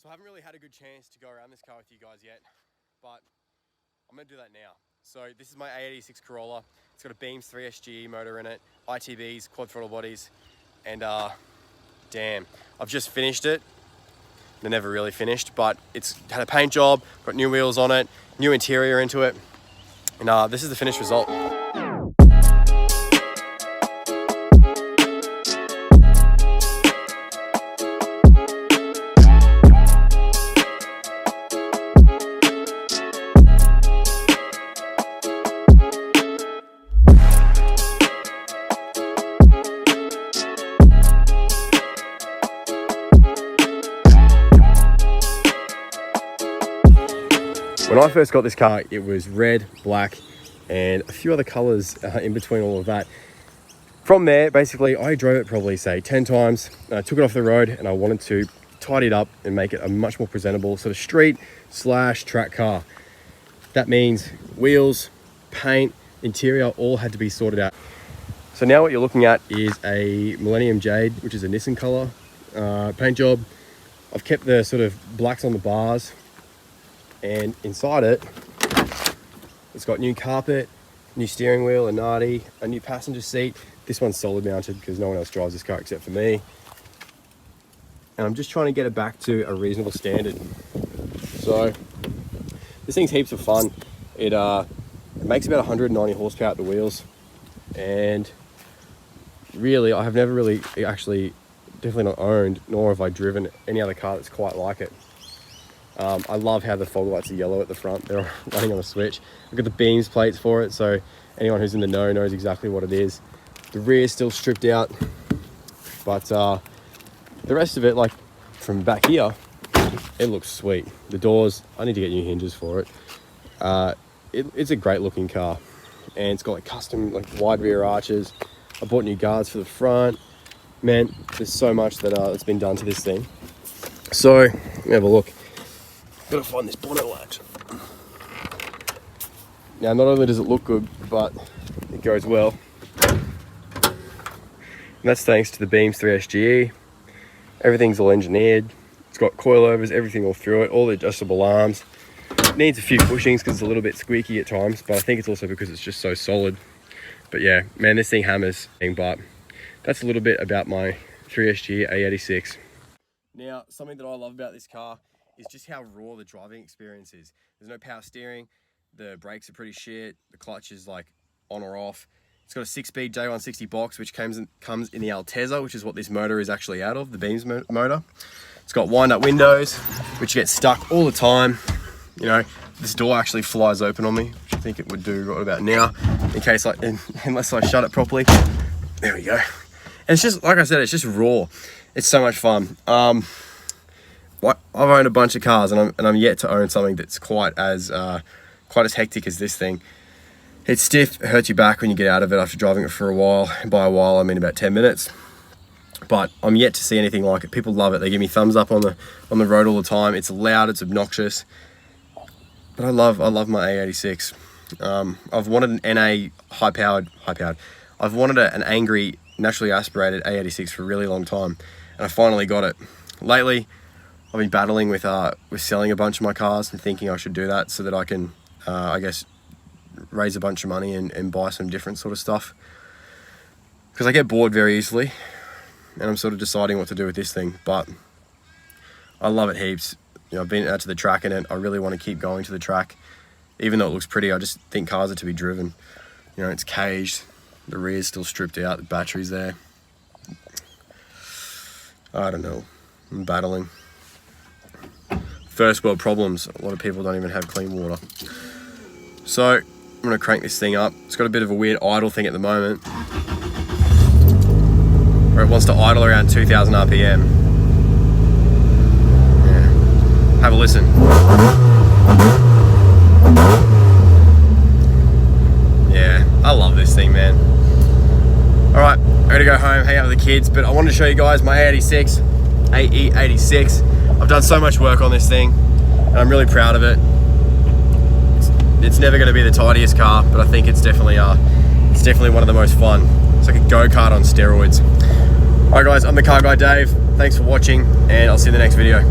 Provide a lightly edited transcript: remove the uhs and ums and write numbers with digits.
So I haven't really had a good chance to go around this car with you guys yet, but I'm gonna do that now. So this is my A86 Corolla. It's got a Beams 3SGE motor in it, ITBs, quad throttle bodies, and damn, I've just finished it. They're never really finished, but it's had a paint job, got new wheels on it, new interior into it, and this is the finished result. When I first got this car, it was red, black, and a few other colors in between all of that. From there, basically, I drove it probably, say, 10 times. I took it off the road and I wanted to tidy it up and make it a much more presentable sort of street/track car. That means wheels, paint, interior, all had to be sorted out. So now what you're looking at is a Millennium Jade, which is a Nissan color paint job. I've kept the sort of blacks on the bars. And inside it, it's got new carpet, new steering wheel, a Nardi, a new passenger seat. This one's solid mounted because no one else drives this car except for me. And I'm just trying to get it back to a reasonable standard. So this thing's heaps of fun. It makes about 190 horsepower at the wheels. And really, I have never really definitely not owned, nor have I driven any other car that's quite like it. I love how the fog lights are yellow at the front. They're running on a switch. I've got the Beams plates for it, so anyone who's in the know knows exactly what it is. The rear is still stripped out, but the rest of it, like from back here, it looks sweet. The doors, I need to get new hinges for it. It's a great looking car, and it's got like custom like wide rear arches. I bought new guards for the front. Man, there's so much that's been done to this thing. So let me have a look. Gotta find this bonnet latch. Now, not only does it look good, but it goes well. And that's thanks to the Beams 3SGE. Everything's all engineered. It's got coilovers, everything all through it, all the adjustable arms. It needs a few pushings because it's a little bit squeaky at times, but I think it's also because it's just so solid. But yeah, man, this thing hammers. But that's a little bit about my 3SGE AE86. Now, something that I love about this car is just how raw the driving experience is. There's no power steering, the brakes are pretty shit, the clutch is like on or off. It's got a 6-speed J160 box, which comes in the Altezza, which is what this motor is actually out of, the Beams motor. It's got wind-up windows, which get stuck all the time. You know, this door actually flies open on me, which I think it would do right about now, unless I shut it properly. There we go. And it's just, like I said, it's just raw. It's so much fun. I've owned a bunch of cars, and I'm yet to own something that's quite as hectic as this thing. It's stiff, it hurts you back when you get out of it after driving it for a while. And by a while, I mean about 10 minutes. But I'm yet to see anything like it. People love it. They give me thumbs up on the road all the time. It's loud, it's obnoxious. But I love my A86. I've wanted an NA high-powered. I've wanted an angry, naturally aspirated A86 for a really long time, and I finally got it. Lately, I've been battling with selling a bunch of my cars and thinking I should do that so that I can, I guess, raise a bunch of money and buy some different sort of stuff. Because I get bored very easily, and I'm sort of deciding what to do with this thing. But I love it heaps. You know, I've been out to the track in it. I really want to keep going to the track. Even though it looks pretty, I just think cars are to be driven. You know, it's caged. The rear's still stripped out. The battery's there. I don't know. I'm battling. First world problems. A lot of people don't even have clean water. So I'm gonna crank this thing up. It's got a bit of a weird idle thing at the moment, where it wants to idle around 2,000 RPM. Yeah. Have a listen. Yeah, I love this thing, man. All right, I'm gonna go home, hang out with the kids, but I wanted to show you guys my AE86. I've done so much work on this thing, and I'm really proud of it. It's never going to be the tidiest car, but I think it's definitely one of the most fun. It's like a go-kart on steroids. All right, guys, I'm the Car Guy Dave. Thanks for watching, and I'll see you in the next video.